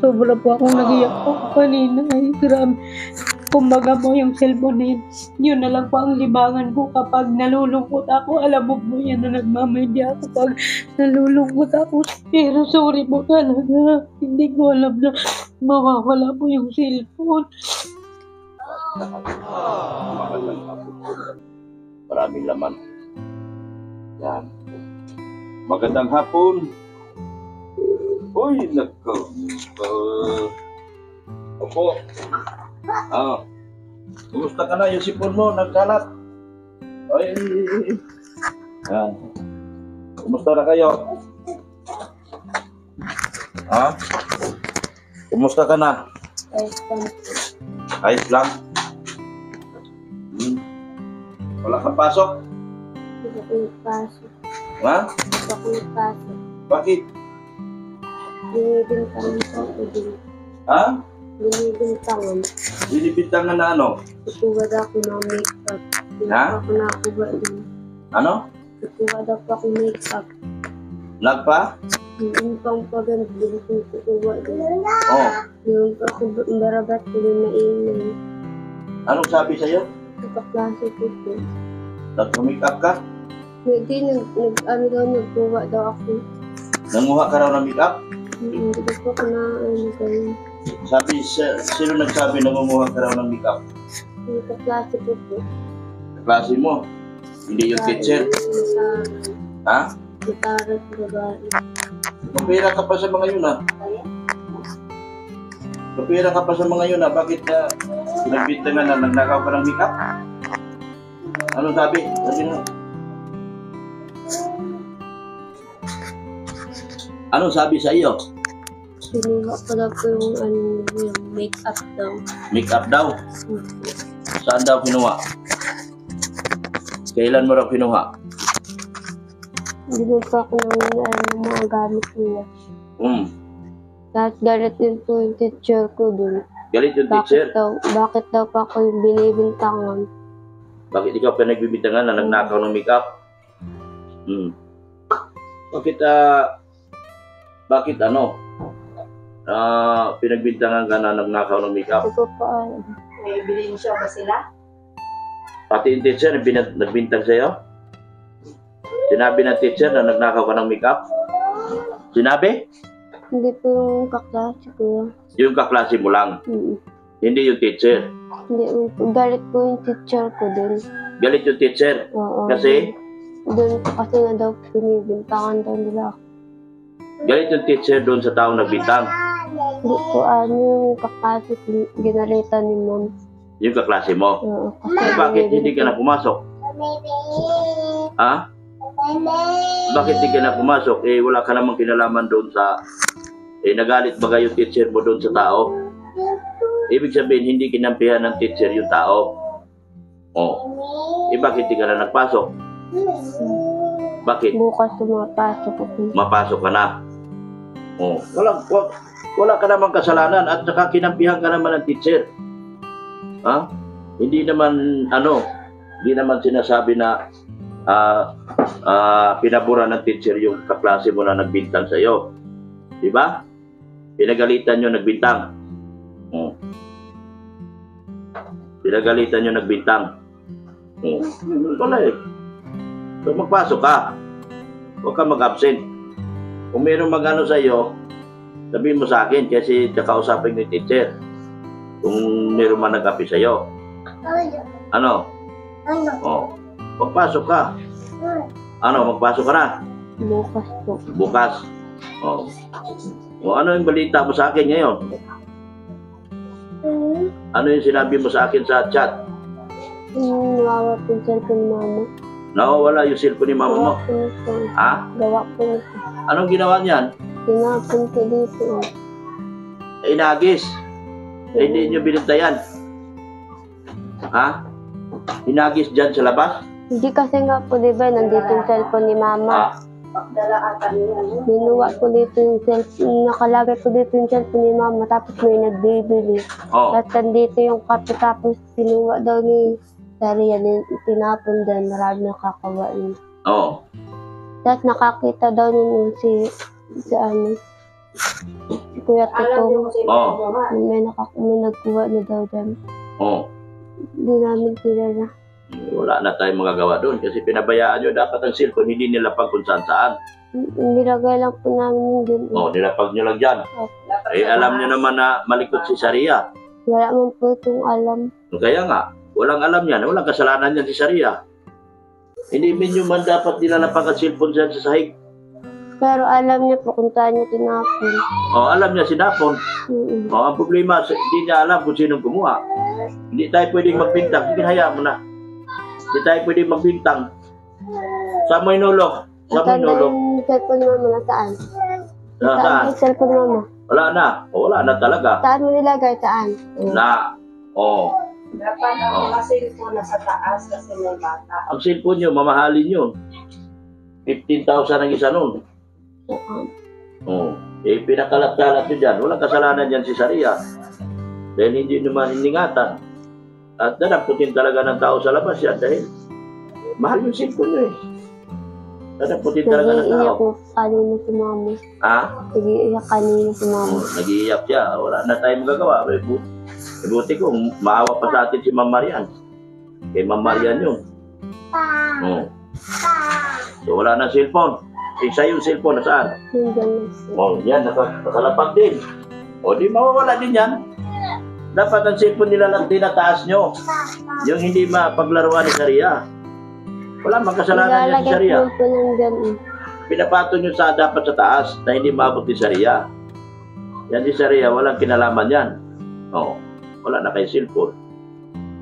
sobra po akong nagiyak po kanina. Ay, grabe. Kumbaga po yung cellphone na yun na lang po ang libangan ko kapag nalulungkot ako. Alam mo po yan na nagmamadya ako pag nalulungkot ako. Pero sorry po talaga. Hindi ko alam na mawawala po yung cellphone. Magandang hapon po. Maraming laman. Yan. Magandang hapon. Uy, nako. Opo. Kumusta ka na? Yung sipon mo, nagkalat. Ay. Yan. Kumusta na kayo? Kumusta ka na? Ayos lang. Wala kang pasok? Hindi ko pasok. Ha? Hindi ko pasok. Bakit? Binibintangan po ako din. Ha? Binibintangan. Binibintangan na ano? Tutuwad ako ng make-up. Ha? Ako nakuha din. Ano? Tutuwad ako make-up. Nagpa? Yung pang paganda, hindi ko tutuwa din. Oh. Yung ako barabat ko din na ingay. Anong sabi sa'yo? Kaklase ko po. Nag-make up ka? Hindi, nagtuwa daw ako. Nanguha ka raw ng make up? Hindi ko na ganun. Sabi, sino nagsabi na nanguha ka raw ng make up? Yung kaklase ko po. Klase mo? Hindi yung teacher? Ha? Matarat babae. Mapira ka pa sa mga yun Mapira ka pa sa mga yun Bakit pinagbintangan na nagnakaw ka ng make up? Ano sabi? Sabi mo. Anong sabi sa iyo? Sinuha ko daw po yung make-up daw. Make up daw? Saan daw kinuha? Kailan mo raw kinuha? Hindi pa ako ng mga gamit niya. Kahit galit din po yung teacher ko dun. Galit yung teacher? Bakit daw pa ako yung binibintangan? Bakit ikaw pa nagbibintangan na nagnakaw ng make up? Bakit pinagbintangan ka na nagnakaw ng make up? Hindi ko pa alam. May ebidensya ba sila? Pati yung teacher nagbintang sa'yo? Sinabi ng teacher na nagnakaw ka ng make up? Sinabi? Hindi po yung kaklase ko. Yung kaklase mo lang? Hindi yung teacher? Hindi po. Galit po yung teacher ko dun. Galit yung teacher? Oo. Kasi? Dun kasi nga daw binibintangan daw nila ako. Galit yung teacher doon sa taong nagbintang? Hindi po yung kaklase ko ginalitan ni ma'am. Yung kaklase mo? Oo. Bakit hindi ka na pumasok? Ha? Bakit hindi ka na pumasok? Wala ka namang kinalaman doon sa... nagalit ba yung teacher mo doon sa tao? Ibig sabihin, hindi kinampihan ng teacher yung tao. Bakit hindi ka na nagpasok? Bakit? Bukas pumapasok ako. Mapasok ka na. Wala ka namang kasalanan at saka kinampihan ka naman ng teacher. Ha? Hindi naman sinasabi na pinabura ng teacher yung kaklase mo na nagbintang sa iyo. Di ba? Pinagalitan nyo nagbintang. Pinagalitan nyo nagbintang. Wala So magpasok ka. Huwag ka mag-absent. Kung mayroong mag-ano sa iyo, sabihin mo sa akin kasi kakausapin mo yung teacher. Kung mayroong man nag-api sa iyo. Ano? Magpasok ka. Magpasok ka na? Bukas po. Bukas. Ano yung balita mo sa akin ngayon? Ano yung sinabi mo sa akin sa chat? Nawawala po yung cellphone ni mama. Nawawala yung cellphone ni mama mo? Ha? Gawa po nito. Anong ginawa niyan? Tinapon ko dito. Inagis. Hindi nyo binuntayan. Ha? Inagis dyan sa labas? Hindi kasi nga po, di ba, nandito yung cellphone ni mama. Dala ata niya. Binuwa ko dito yung cellphone, nakalagay ko dito yung cellphone ni mama, tapos may nagbibili. At nandito yung kape, tapos binuwa daw ni Daria, tinapon din, marami nakakawain. Tapos nakakita daw nung si Kuya Alam niyo Tutong. kung sino Oo. kumuha. May nagkuha na daw dyan. Oh, Hindi namin kilala. wala na tayong magagawa doon kasi pinabayaan nyo. Dapat ang cellphone hindi nilapag kung saan. Nilagay lang po namin yun. Oh, nilapag nyo lang dyan. Dapat Eh, sa alam taas. nyo naman na malikot si Sharia. Wala man po itong alam. Kaya nga, walang alam yan. Walang kasalanan yan si Sharia. Hindi nyo man dapat nilalapag ang cellphone dyan sa sahig. Pero alam niya po kung saan niya tinapon. Oh, alam niya sinapon. Mm-mm. Oh, ang problema, hindi niya alam kung sinong kumuha. Hindi tayo pwedeng magbintang. Sige, hayaan mo na. Hindi tayo pwedeng magbintang. Saan mo inulog? Saan mo Nasaan na inulog? yung cellphone ni mama? Nasaan? Saan Saan? yung cellphone ni mama? Wala na. Oh, wala na talaga. Saan mo nilagay? Saan? Na. Oh. Dapat ang mga cellphone nasa taas kasi may bata. Ang cellphone nyo, mamahalin yun. 15,000 ang isa nun. Oh. Eh, pinakalat-kalat nyo dyan. Walang kasalanan dyan si Sharia. Dahil hindi naman iningatan. At dadaputin talaga ng tao sa labas yan dahil mahal yung cellphone nyo eh. Dadaputin talaga ng Nag-iiyak tao. mo kanina si mama. Ha? Nag-iiyak kanina si mama. Oh, nag-iiyak siya. Wala na tayong magagawa. Buti ko, maawa pa sa atin si Ma'am Marian. Kay Ma'am Marian yun. Oh. So, wala na cellphone. Isa yung cellphone, nasaan? Nandiyan na siya. Oh, yan, nakalapag din. O, di mawawala din yan. Dapat ang cellphone nila lang tinataas nyo. Yung hindi mapaglaruan ni Sharia. Wala mang kasalanan niya si Nilalagay Sharia. po nandyan eh. Pinapato nyo sa dapat sa taas na hindi maabot ni Sharia. Yan si Sharia, walang kinalaman yan. Oh, wala na kayo cellphone.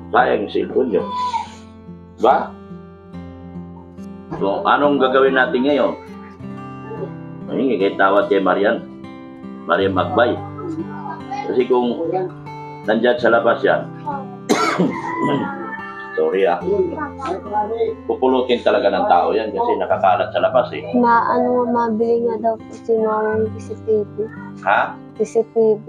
Sayang yung cellphone nyo. Diba? So, anong gagawin natin ngayon? Ay, kahit tawad kay Marian Magbay. Kasi kung nandyan sa labas yan, sorry pupulutin talaga ng tao yan kasi nakakalat sa labas eh. Mabili nga daw po si mama ng CCTV. Ha? CCTV.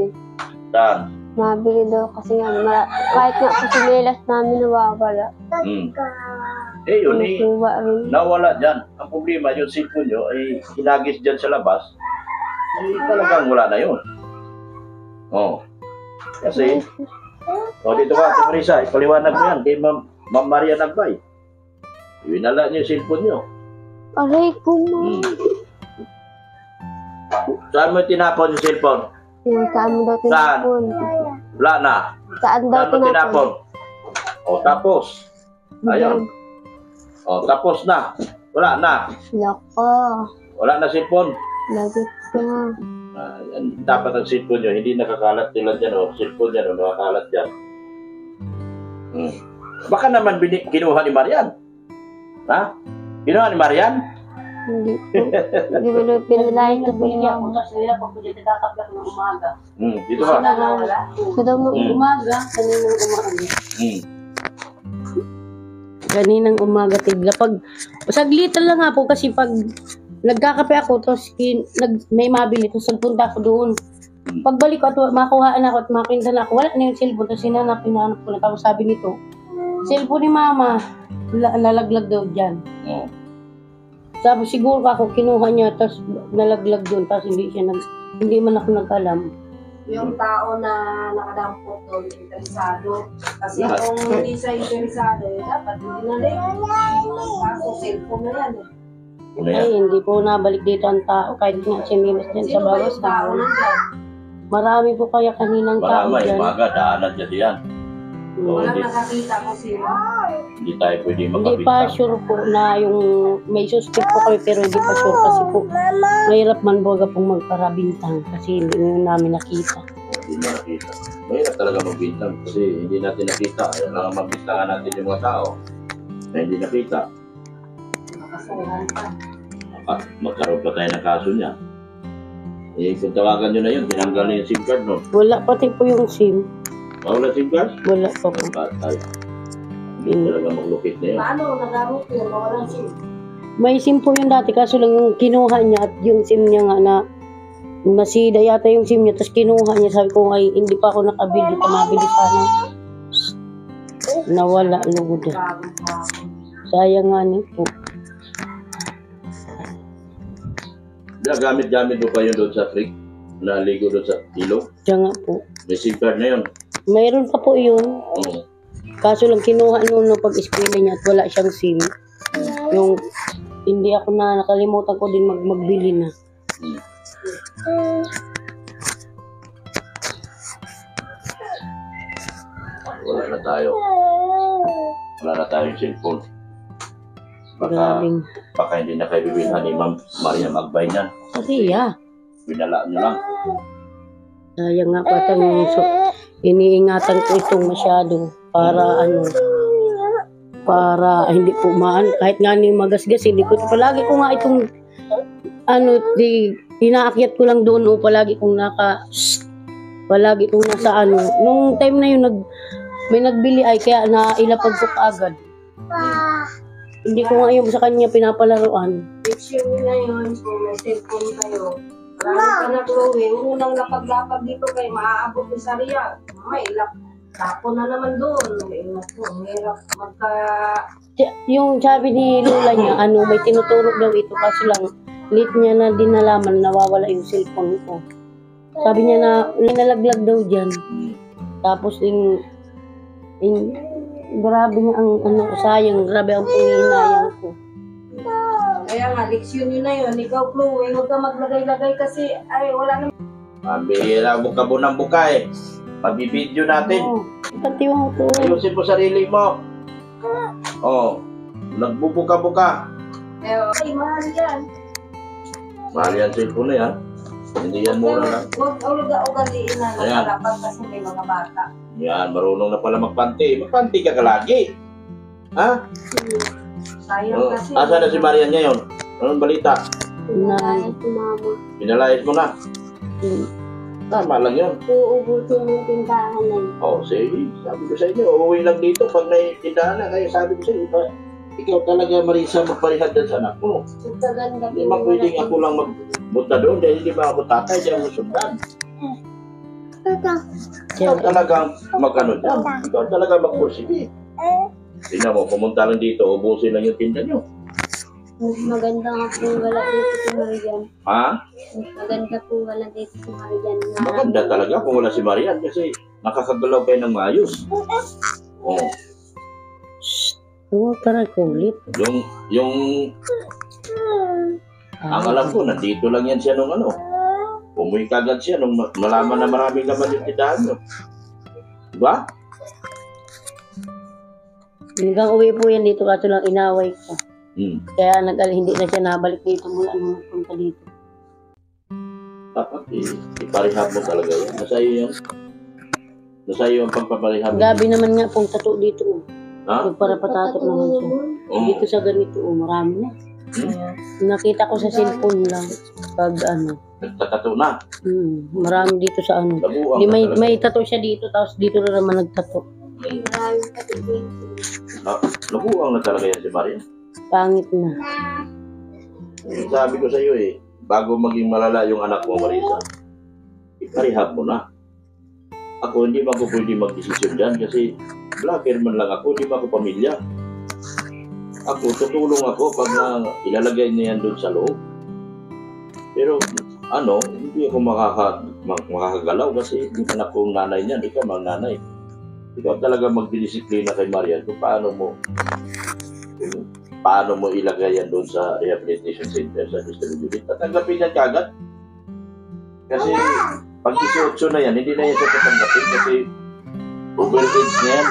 Saan? Mabili daw kasi nga, kahit nga po sinelas namin nawawala. Hmm. Eh yun eh, Nakuha rin. nawala dyan. Ang problema yung cellphone nyo ay hinagis dyan sa labas. Ay talagang wala na yun. Oh. Kasi, dito ka, Ate Marisa, ipaliwanag mo yan kay Ma'am Maria Nagbay. Winala niyo yung cellphone nyo. Aray ko mo. Saan mo tinapon yung cellphone? Yung saan mo daw Saan? tinapon? Wala na. Saan daw Saan mo tinapon? O, tapos. Ayun. O, tapos na. Wala na. Loko. Wala na cellphone. Lagit ka. Dapat ang cellphone nyo, hindi nakakalat tulad yan o. Cellphone yan o, nakakalat yan. Baka naman kinuha ni Marian. Ha? Kinuha ni Marian? Hindi po. Hindi mo na pinalain na po niya. Tapos nila pag pwede tataplak ng umaga. Dito ka. Nawala. Kada mo Umaga, kaninang umaga. Kaninang umaga tigla. Pag saglitan lang nga po kasi pag nagkakape ako tapos may mabili tapos nagpunta ako doon. Pagbalik ko at makuhaan ako at makinta na ako, wala na yung cellphone. Tapos hinanap ko na. Tapos sabi nito, cellphone ni mama, nalaglag daw dyan. Oo. Sabi siguro ako kinuha niya tapos nalaglag doon. Tapos hindi man ako nag-alam. Yung tao na nakadampot doon, interesado. Kasi kung hindi siya interesado, dapat hindi na rin. Kaso cellphone na yan eh. Ano yan? Ay, hindi po nabalik dito ang tao. Kahit nga sinilas dyan sa Sino ba bawas yung tao tao. nandyan? Marami po kaya kaninang tao Marami, dyan. umaga, daanan dyan yan. So, Walang hindi, nakakita ko sino. hindi tayo pwede Hindi pa makabita. sure po na yung may suspect po kami pero hindi pa sure kasi po mahirap man baga pong magparabintang kasi hindi namin nakita. Hindi mo nakita. Mahirap talaga magbintang kasi hindi natin nakita. Ayaw lang ang magbintangan natin yung mga tao na hindi nakita. Nakasalahan pa. Magkaroon pa tayo ng kaso niya. Eh, kung tawagan nyo na yun, tinanggal na yung SIM card, no? Wala pati po yung SIM. Wala SIM card? Wala pa po. Tayo. Hindi talaga maglukit na yun. Paano nagamit yun? Walang SIM. May SIM po yung dati kaso lang yung kinuha niya at yung SIM niya nga na nasida yata yung SIM niya tapos kinuha niya sabi ko ay hindi pa ako nakabili pa mabili sana. Nawala lugod. Sayang nga ni po. Gamit-gamit mo pa yun doon sa trick. naligo doon sa ilog. Diyan nga po. May SIM card na yun. Mayroon pa po yun. Oo. Kaso lang kinuha noon no pag-eskwela niya at wala siyang SIM. Yung hindi ako na nakalimutan ko din magbili na. Wala na tayo. Wala na tayong cellphone. Grabing. Baka hindi na kayo bibilhan ni Ma'am Maria Magbay niyan. Kasi Binala nyo lang. sayang nga patang iniingatan ko itong masyado para para hindi pumaan kahit nga ni magasgas hindi ko palagi ko nga itong inaakyat ko lang doon palagi kong palagi kong nasa nung time na yun may nagbili ay kaya nailapag ko kaagad. Hindi ko nga yung sa kanya pinapalaruan. Picture nyo na yun, kung may cellphone kayo. Marami ka na Chloe, unang lapag-lapag dito kayo, maaabot yung sariya. May tapo na naman doon. Hirap Yung sabi ni Lola niya, may tinuturo daw ito kaso lang late niya na din nalaman nawawala yung cellphone ko. Sabi niya na nalaglag daw dyan. Tapos grabe nga ang sayang, grabe ang panghihinayang ko. Kaya nga, leksyon nyo na yun. Ikaw, Chloe, huwag ka maglagay-lagay kasi, wala naman. Mabihira, buka mo ng buka eh. Pabibidyo natin. Pati mo ko. Ayusin mo sarili mo. Nagbubuka-buka. Ay, mahal yan. Mahal yan cellphone na yan. Hindi yan mura lang. Huwag ugaliin na Ayan. nakarapat kasi may mga bata. Yan, marunong na pala magpanti. Magpanti ka lagi. Ha? Sayang kasi. Asa na si Marian ngayon? Anong balita? Pinakain si mama. Pinalayas mo na. Tama lang yun. Uubusin yung tindahan na yun. Sige. Sabi ko sa inyo, uuwi lang dito pag may tindahan na. Kaya sabi ko sa inyo, ikaw talaga, Marisa, magparihad din sa anak mo. Ganda Hindi man pwedeng ako lang magpunta doon dahil hindi ba ako tatay, hindi ako sundan. Ikaw talagang mag-ano dyan. Ikaw talaga mag-pursige. Tingnan mo, pumunta lang dito, ubusin lang yung tinda nyo. Maganda nga po wala dito si Marian. Ha? Maganda po wala dito si Marian. Maganda talaga kung wala si Marian kasi nakakagalaw kayo ng maayos. Tara kulit. Ang alam ko, nandito lang yan siya nung umuwi kagad siya nung nalaman na maraming naman yung tindahan nyo. Diba? Hanggang uwi po yan dito kaso lang inaway ko. Kaya hindi na siya nabalik dito mula nung nagpunta dito. Dapat iparihab mo talaga yan. Nasa iyo ang pagpaparihab. Gabi naman nga pong tato dito. Ha? Para patato naman siya. Dito sa ganito, marami na. Nakita ko sa cellphone lang. Pag Nagtatato na. Marami dito sa Labuang Di, na talaga. may tato siya dito, tapos dito na naman nagtato. Maraming patibig. Labuang na talaga yan si Maria. Pangit na. Sabi ko sa iyo bago maging malala yung anak mo, Marisa, iparihab mo na. Ako, hindi ba ako pwede mag-desisyon dyan kasi vlogger man lang ako, hindi ba ako pamilya. Ako, tutulong ako pag ilalagay niya yan doon sa loob. Pero, hindi ako makakagalaw kasi hindi man ako nanay niyan, ikaw mang nanay. Ikaw talaga magdidisiplina kay Marian kung paano mo ilagay yan doon sa rehabilitation center sa distribution unit. Tatanggapin yan kagad. Kasi pag 18 na yan, hindi na yan siya tatanggapin kasi overage na yan.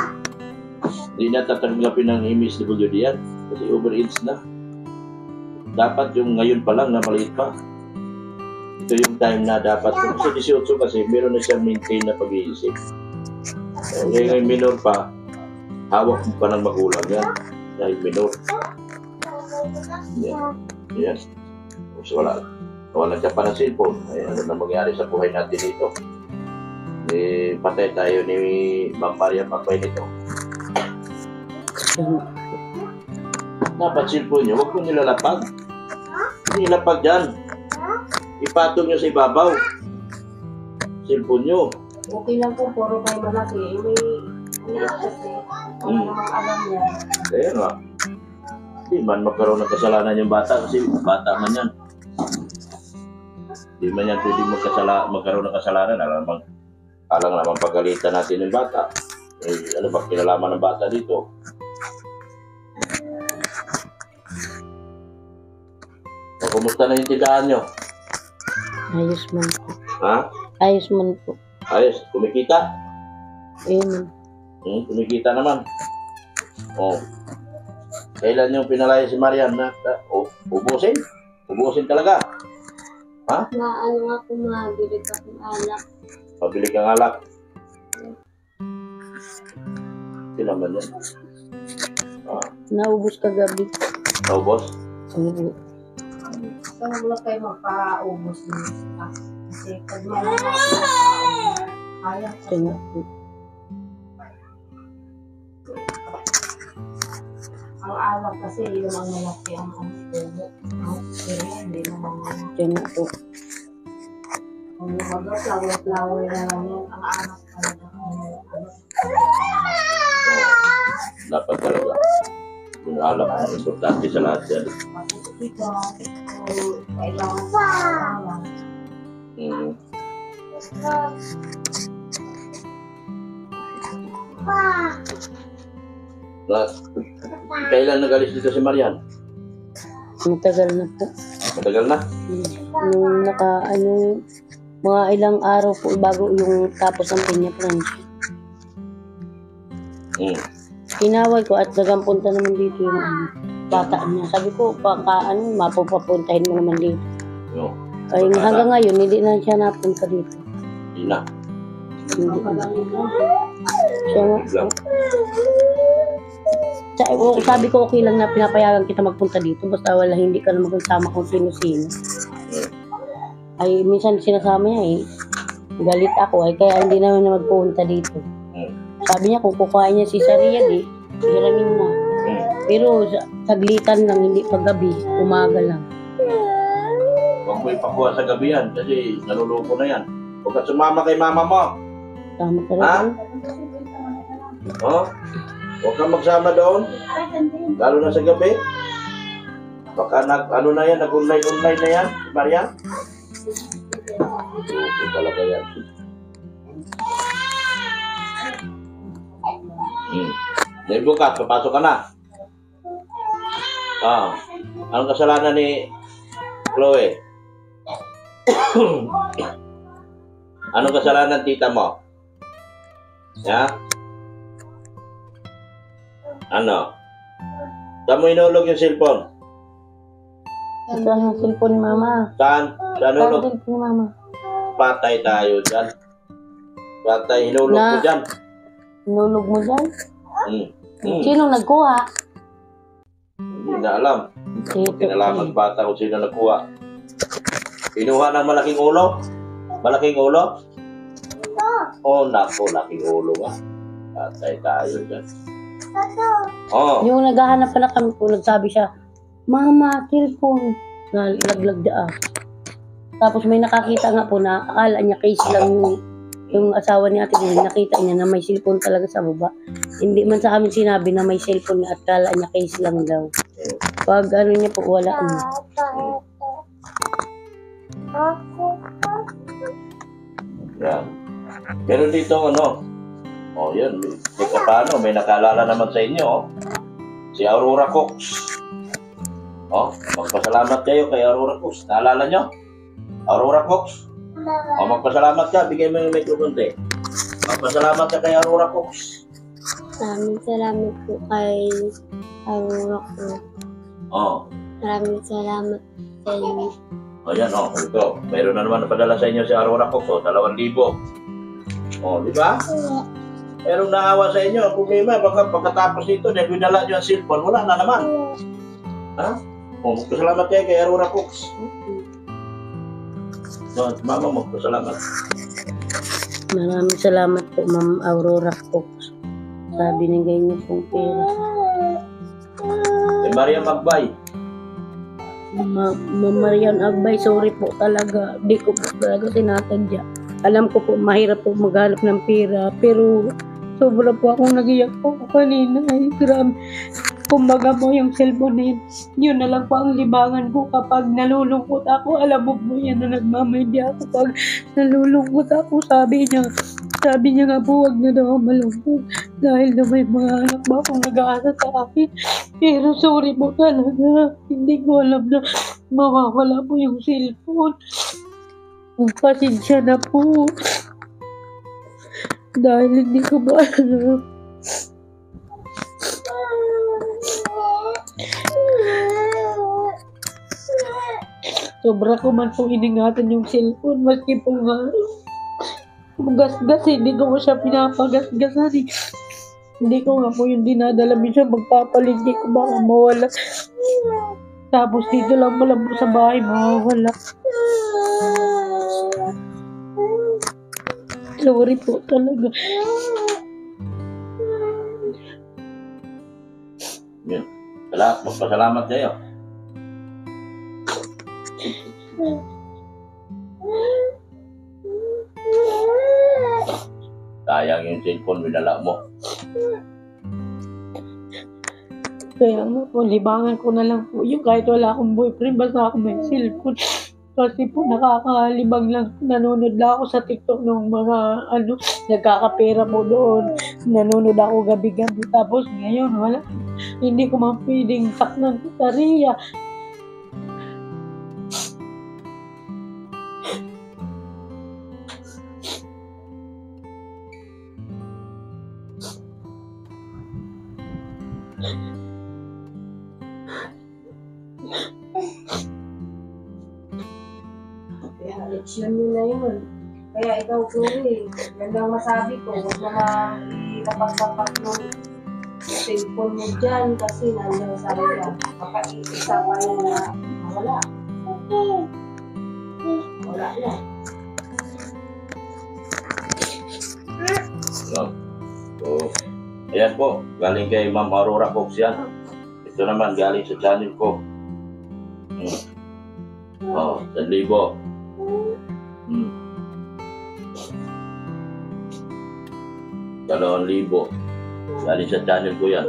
Hindi na tatanggapin ng MSWD yan kasi overage na. Dapat yung ngayon pa lang na maliit pa. Ito yung time na dapat. Sa 18 kasi meron na siyang maintain na pag-iisip. Ngayon minor pa, hawak mo pa ng magulang yan. Dahil minor. Yan. So, wala siya pa ng cellphone. Ano na mangyari sa buhay natin dito? Patay tayo ni Ma'am Maria Magbay nito. Dapat cellphone nyo, huwag mo nilalapag. Hindi lapag dyan. Ipatong nyo sa ibabaw. Cellphone nyo. Okay lang po, puro kayo malaki. May kasi, wala namang alam yan. Kaya nga. Hindi man magkaroon ng kasalanan yung bata kasi bata man yan. Hindi man yan pwedeng magkaroon ng kasalanan. Alang naman pagalitan natin yung bata. Eh, ano ba kinalaman ng bata dito? O, kumusta na yung tindahan nyo? Ayos man po. Ha? Ayos man po. Ayos, kumikita? Ayun. Kumikita naman. Oh. Kailan yung pinalaya si Marian na ubusin? Ubusin talaga. Ha? Na ano nga po, mabili ka ng alak. Pabili kang alak. Hindi naman yan. Naubos kagabi. Naubos? Oo. So, wala kayo magpa-ubos ng stock. Kasi pag malala kaya Kaya po. ang alak kasi yun ang malaki ang tubo. Pero hindi naman Kaya po. kung flower na lang yan, ang alak talaga. Dapat talaga. Yung alak ang importante sa lahat yan. Ito, kailangan sa alak. Mm. Kailan nag-alis dito si Marian? Matagal na po. Matagal na? Nung mga ilang araw po bago yung tapos ng Peña Francia. Mm. Inaway ko at nagampunta naman dito yung bata niya. Sabi ko, mapupapuntahin mo naman dito. No. Ay, hanggang ngayon, hindi na siya napunta dito. Hindi na. Hindi na. Siya nga. Biglang. Sabi ko, okay lang na pinapayagan kita magpunta dito. Basta wala, hindi ka na magkasama kung sino-sino. Ay, minsan sinasama niya eh. Galit ako ay kaya hindi naman na magpunta dito. Sabi niya, kung kukuhain niya si Sariyad eh, hiramin na. Pero saglitan lang, hindi paggabi, umaga lang. Huwag mo ipakuha sa gabi yan kasi naluloko na yan. Huwag ka sumama kay mama mo. Tama Ha? talaga. Oh? Huwag kang magsama doon. Lalo na sa gabi. Baka nag-online na yan, Marian. Luloko talaga yan. Ngayon bukas, papasok ka na. Anong kasalanan ni Chloe? Anong kasalanan tita mo? Ya? Ano? Saan mo inulog yung cellphone? Ito ang cellphone ni Mama. Saan? Saan Ang hulog? cellphone ni Mama. Patay tayo dyan. Patay, hinulog ko dyan. Nulog mo dyan? Hindi Sino nagkuha? na alam. Kinalaman bata kung sino nagkuha. Pinuha ng malaking ulo? Malaking ulo? Oh, nako, laking ulo nga. Patay tayo dyan. Oh, Yung naghahanap pa na kami po, nagsabi siya, Mama, cellphone. Nalaglag daan. Tapos may nakakita nga po na akala niya case lang yung asawa ni Ate Gwen, nakita niya na may cellphone talaga sa baba. Hindi man sa amin sinabi na may cellphone at akala niya case lang daw. Pag ano niya po, wala na. yan. Pero dito ano, oh yun, teka paano, may nakaalala naman sa inyo, oh. Si Aurora Cox. Oh, magpasalamat kayo kay Aurora Cox. Naalala nyo? Aurora Cox? Oh, magpasalamat ka, bigay mo yung microphone. Magpasalamat ka kay Aurora Cox. Maraming salamat po kay Aurora ko. Oh, Maraming salamat sa inyo. oh yan, oh, ito. Mayroon na naman napadala sa inyo si Aurora Cox, oh, 2,000. Oh, di ba? Merong naawa sa inyo. Ang problema, baka pagkatapos nito, dahil binala nyo ang cellphone, wala na naman. Ha? Oh, magpasalamat kayo kay Aurora Cox. No, mama, magpasalamat. Maraming salamat po, Ma'am Aurora Cox. Sabi binigay niyo pong pera. Kay Maria Magbay. Ma'am Marian Agbay, sorry po talaga. Di ko po talaga tinatadya. Alam ko po, mahirap po maghanap ng pera. Pero sobra po akong nagiyak po kanina. Ay, grabe. kumbaga po yung cellphone na yun na lang po ang libangan ko kapag nalulungkot ako. Alam mo po yan na nagmamahindi ako pag nalulungkot ako. Sabi niya nga po, wag na daw ako malungkot dahil na may mga anak ba akong nag-aasa sa akin. Pero sorry po talaga, hindi ko alam na mawawala po yung cellphone. Pasensya na po dahil hindi ko ba alam. Sobra ko man po iningatan yung cellphone, maski po nga gas-gas, hindi ko siya pinapagas-gasan eh. Hindi ko nga po yung dinadala minsan magpapalingki ko baka mawala. Tapos dito lang pala po sa bahay mawawala. Sorry po talaga. Yun. Magpasalamat kayo. Sayang yung cellphone, minala mo. Kaya nga po, libangan ko na lang po yung kahit wala akong boyfriend, basta ako may cellphone. Kasi po, nakakalibang lang. Nanonood lang ako sa TikTok ng mga, nagkakapera po doon. Nanonood ako gabi-gabi. Tapos ngayon, wala. Hindi ko man pwedeng saknan si Saria. Kaya leksyon nyo na yun. Kaya ikaw, Chloe, yan lang masabi ko, huwag naman ilapak-lapak yung cellphone mo dyan kasi nandiyan sa iyo. Baka isa pa yun na wala. Wala na. So, ayan po, galing kay Ma'am Aurora Cox yan. Ito naman, galing sa channel ko. 1,000. 2,000. Galing sa channel ko yan.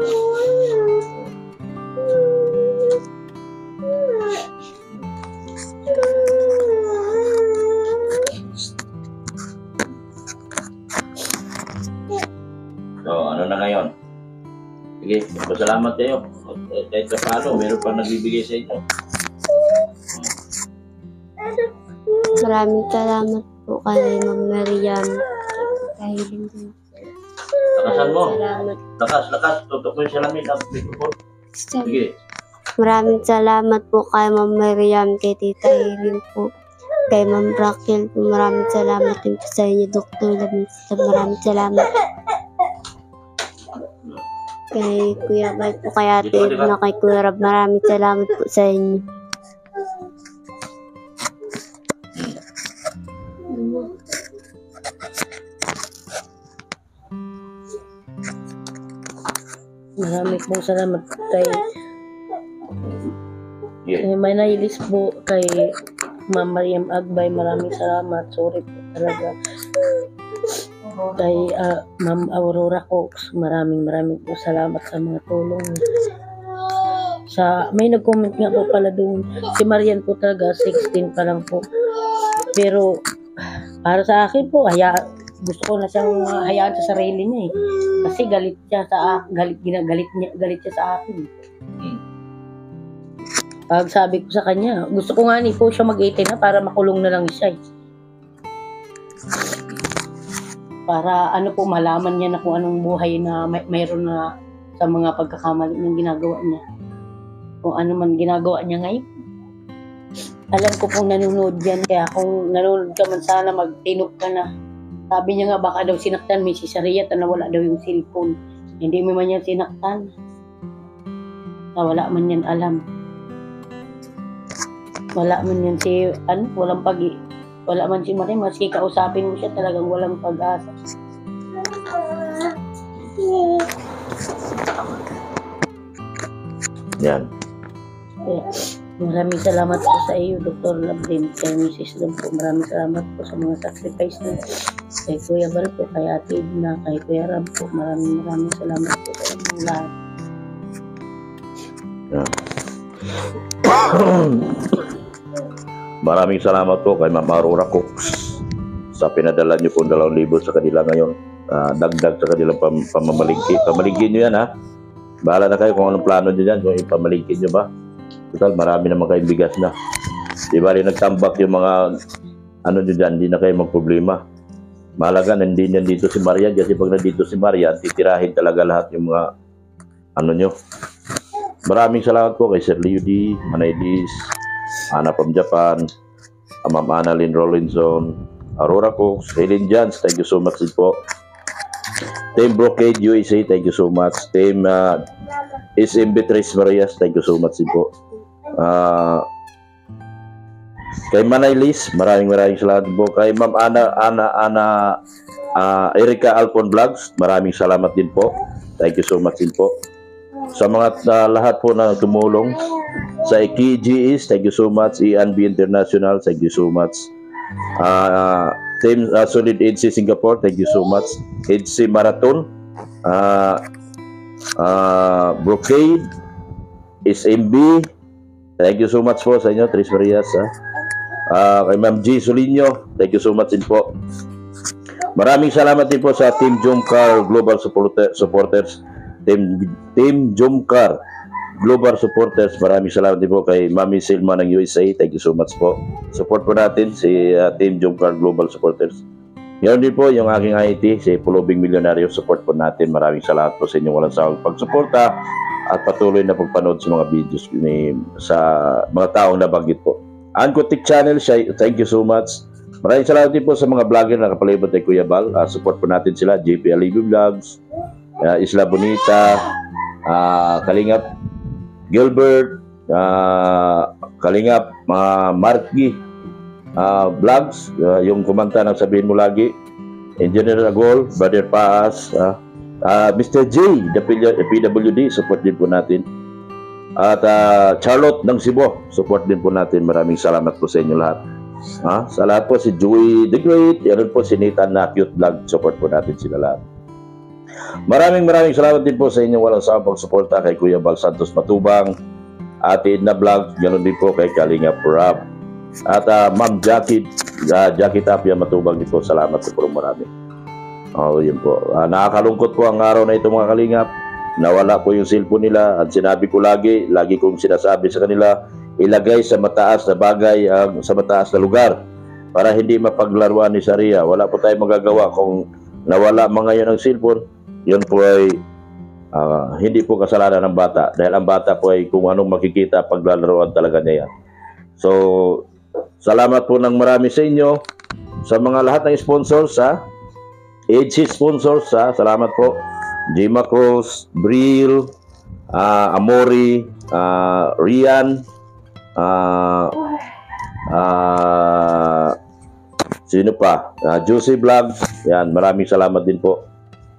So, ano na ngayon? Sige, pasalamat kayo. Kahit sa paano, meron pa nagbibigay sa inyo. Maraming salamat po kay Ma'am Mariam. Kahiling din. Lakasan mo. Salamat. Lakas. Tutok mo yung salamin ng microphone. Sige. Maraming salamat po kay Ma'am Mariam, kay Tita Hiling po, kay Ma'am Raquel po. Maraming salamat din po sa inyo, Dr. Lamisa. Maraming salamat. Kay Kuya Bay po, kay Ate Edna, kay Kuya Rab. Maraming salamat po sa inyo. Maraming pong salamat kay Manailis po, kay Ma'am Mariam Agbay. Maraming salamat. Sorry po talaga. Kay Ma'am Aurora Cox. Maraming po salamat sa mga tulong. May nag-comment nga po pala doon. Si Marian po talaga, 16 pa lang po. Pero para sa akin po, gusto ko na siyang hayaan sa sarili niya eh. Kasi galit siya sa akin. Pag sabi ko sa kanya, gusto ko nga po siya mag-18 na para makulong na lang siya eh. Para malaman niya na kung anong buhay na mayroon na sa mga pagkakamali niyang ginagawa niya. Kung ano man ginagawa niya ngayon. Alam ko kung nanonood yan, kaya kung nanonood ka man sana magtinok ka na. Sabi niya nga baka daw sinaktan may si Saria, nawala daw yung cellphone. Hindi mo man yan sinaktan. Wala man yan alam. Wala man yan wala man si Maria, maski kausapin mo siya talagang walang pag-asa. Yan. Maraming salamat po sa iyo, Dr. Labdin, kay Mrs. Lum po. Maraming salamat po sa mga sacrifice na kay Kuya Bal po, kay Ate Edna, kay Kuya Rab po. Maraming salamat po sa inyong lahat. Yan. Maraming salamat po kay Ma'am Aurora Cooks sa pinadala niyo po 2,000 sa kanila ngayon. Dagdag sa kanilang pamamalingki. Pamalingkin nyo yan, ha? Bahala na kayo kung anong plano nyo dyan, kung ipamalingkin nyo ba. Total, marami naman kayong bigas na. Di ba rin nagtambak yung mga ano nyo dyan, hindi na kayo magproblema. Mahalaga, hindi niyan dito si Marian, kasi pag nandito si Marian, titirahin talaga lahat yung mga ano nyo. Maraming salamat po kay Sir Leo D, Manay Liz, Ana from Japan, Ma'am Annalyn Rollinson, Aurora Cooks, Helen Jans, thank you so much din po. Team Brocade USA, thank you so much. Team SMB Tres Marias, thank you so much din po. Kay Manay Liz, maraming salamat po. Kay Ma'am Ana Erika Alpon Vlogs, maraming salamat din po. Thank you so much din po. Sa mga lahat po na tumulong sa KGS, thank you so much. ENB International, thank you so much. Team Solid EDC Singapore, thank you so much. EDC Marathon, Brocade, SMB, thank you so much po sa inyo, Tris Marias. Kay Ma'am G. Solinyo, thank you so much din po. Maraming salamat din po sa Team Jomcar Global Supporters, Team Jomcar Global Supporters, maraming salamat din po kay Mami Silma ng USA, thank you so much po. Support po natin si Team Jomcar Global Supporters. Ngayon din po yung aking IT, si Pulubing Milyonaryo, support po natin. Maraming salamat po sa inyong walang sawang pagsuporta at patuloy na pagpanood sa mga videos sa mga taong nabanggit po. Ankotik Channel, thank you so much. Maraming salamat din po sa mga vlogger na kapalibot kay Kuya Bal. Support po natin sila, JP Alibi Vlogs, Isla Bonita, Kalingap Gilbert, Kalingap Marky Vlogs, yung kumanta ng Sabihin Mo Lagi, Engineer Agol, Brother Paas, Mr. J, the PWD, support din po natin. At Charlotte ng Cebu, support din po natin. Maraming salamat po sa inyo lahat. Sa lahat po, si Joey the Great, yan po si Nathan na Cute Vlog, support po natin sila lahat. Maraming salamat din po sa inyong walang sawang pagsuporta kay Kuya Bal Santos Matubang, Ate Edna Vlog, ganoon din po kay Kalinga Prab, at Ma'am Jackie Tapia Matubang din po. Salamat po marami. Yun po. Nakakalungkot po ang araw na ito mga Kalingap. Nawala po yung cellphone nila at sinabi ko lagi kong sinasabi sa kanila, ilagay sa mataas na bagay, sa mataas na lugar para hindi mapaglaruan ni Sharia. Wala po tayong magagawa kung nawala mga ngayon ang cellphone. Yun po ay hindi po kasalanan ng bata dahil ang bata po ay kung anong makikita paglalaroan talaga niya yan. So, salamat po ng marami sa inyo, sa mga lahat ng sponsors, EDC sponsors, salamat po. Jima Cruz, Bril, Amori, Rian, sino pa? Juicy Vlogs, yan, maraming salamat din po.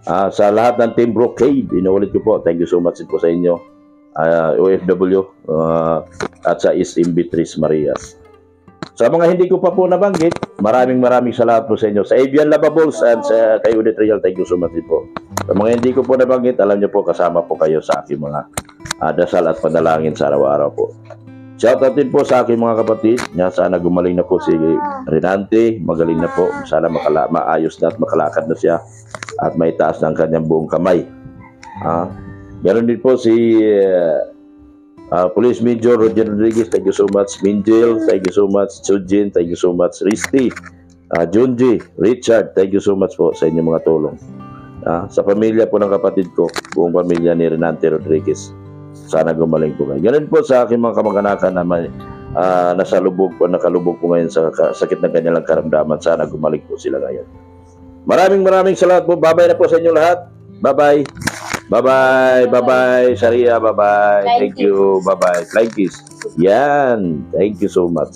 Sa lahat ng Team Brocade, inuulit ko po, thank you so much po sa inyo, OFW, at sa SMB Tres Marias. Sa mga hindi ko pa po nabanggit, maraming salamat po sa inyo. Sa Avian Lavables and sa kay Udit Real, thank you so much po. Sa mga hindi ko po nabanggit, alam niyo po, kasama po kayo sa aking mga dasal at panalangin sa araw-araw po. Shoutout din po sa aking mga kapatid. Sana gumaling na po si Renante, magaling na po. Sana maayos na at makalakad na siya at may taas ng kanyang buong kamay. Meron din po si Police Major Roger Rodriguez, thank you so much. Minjil, thank you so much. Sujin, thank you so much. Risti, Junji, Richard, thank you so much po sa inyong mga tulong. Sa pamilya po ng kapatid ko, buong pamilya ni Renante Rodriguez, sana gumaling po kayo. Ganun po sa aking mga kamag-anakan na may nakalubog po ngayon sa sakit ng kanilang karamdaman, sana gumaling po sila ngayon. Maraming salamat po. Bye-bye na po sa inyo lahat. Bye-bye. Bye-bye. Sharia, bye-bye. Thank you. Bye-bye. Flying kiss. Yan. Thank you so much.